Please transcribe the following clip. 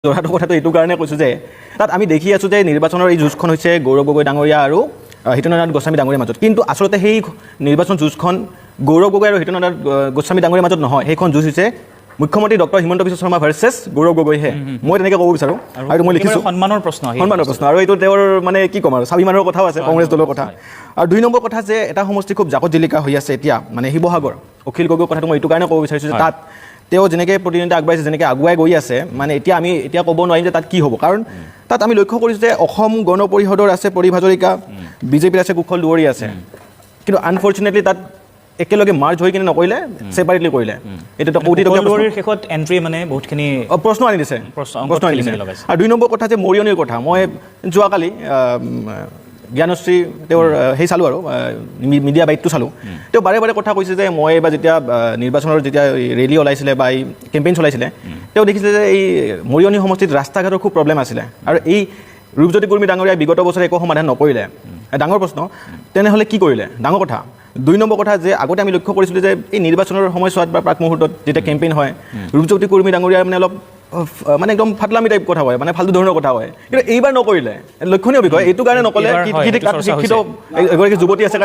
যোৰহাটৰ কথাটো এইটো কাৰণে কৈছোঁ যে তাত আমি দেখি আছোঁ যে নিৰ্বাচনৰ এই যুঁজখন হৈছে গৌৰৱ গগৈ ডাঙৰীয়া আৰু হিতেন্দ্ৰনাথ গোস্বামী ডাঙৰীয়াৰ মাজত। কিন্তু আচলতে সেই নিৰ্বাচন যুঁজখন গৌৰৱ গগৈ আৰু হিতেন্দ্ৰনাথ গোস্বামী ডাঙৰীয়াৰ মাজত নহয়, সেইখন যুঁজ হৈছে মুখ্যমন্ত্ৰী ডক্টৰ হিমন্ত বিশ্ব শৰ্মা ভাৰ্চেছ গৌৰৱ গগৈহে। মই তেনেকৈ ক'ব বিচাৰোঁ আৰু মই লিখিছোঁ সন্মানৰ প্ৰশ্ন আৰু এইটো তেওঁৰ মানে কি ক'ম আৰু স্বাভিমানৰ কথাও আছে, কংগ্ৰেছ দলৰ কথা। আৰু 2 নম্বৰ কথা যে এটা সমষ্টি খুব জাকত জিলিকা হৈ আছে এতিয়া, মানে শিৱসাগৰ অখিল গগৈৰ কথাটো মই এইটো কাৰণে ক'ব বিচাৰিছোঁ যে তাত তেওঁ যেনেকৈ প্ৰতিদ্বন্দ্বিতা আগবাঢ়িছে, যেনেকৈ আগুৱাই গৈ আছে, মানে আমি এতিয়া ক'ব নোৱাৰিম যে তাত কি হ'ব। কাৰণ তাত আমি লক্ষ্য কৰিছোঁ যে অসম গণ পৰিষদৰ আছে পৰি হাজৰিকা, বিজেপিৰ আছে কুশল দুৱৰী আছে, কিন্তু আনফৰ্চুনেটলি তাত একেলগে মাৰ্জ হৈ কিনে নকৰিলে, ছেপাৰেটলি কৰিলে। এইটো কৌটিটকীয়া শেষত এণ্ট্ৰি মানে বহুতখিনি প্ৰশ্ন আনি দিছে। আৰু 2 নম্বৰ কথা যে মৰিয়নিৰ কথা, মই যোৱাকালি জ্ঞানশ্ৰী তেওঁৰ সেই চালোঁ আৰু মিডিয়া বাইটটো চালোঁ। তেওঁ বাৰে বাৰে কথা কৈছে যে মই এইবাৰ যেতিয়া নিৰ্বাচনৰ যেতিয়া ৰেলী ওলাইছিলে বা এই কেম্পেইন চলাইছিলে, তেওঁ দেখিছিলে যে এই মৰিয়নি সমষ্টিত ৰাস্তা ঘাটৰ খুব প্ৰব্লেম আছিলে। আৰু এই ৰূপজ্যোতি কুৰ্মী ডাঙৰীয়াই বিগত বছৰে একো সমাধান নকৰিলে। ডাঙৰ প্ৰশ্ন, তেনেহ'লে কি কৰিলে? ডাঙৰ কথা। 2 নম্বৰ কথা যে আগতে আমি লক্ষ্য কৰিছিলোঁ যে এই নিৰ্বাচনৰ সময়ছোৱাত বা প্ৰাক মুহূৰ্তত যেতিয়া কেম্পেইন হয়, ৰূপজ্যোতি কুৰ্মী ডাঙৰীয়াৰ মানে অলপ মানে একদম ফাটলামি টাইপ কথা হয়, মানে ফাল্টু ধৰণৰ কথা হয়। কিন্তু এইবাৰ নকৰিলে, লক্ষণীয় বিষয়। এইটো কাৰণে নকৰিলে, শিক্ষিত এগৰাকী যুৱতী আছে।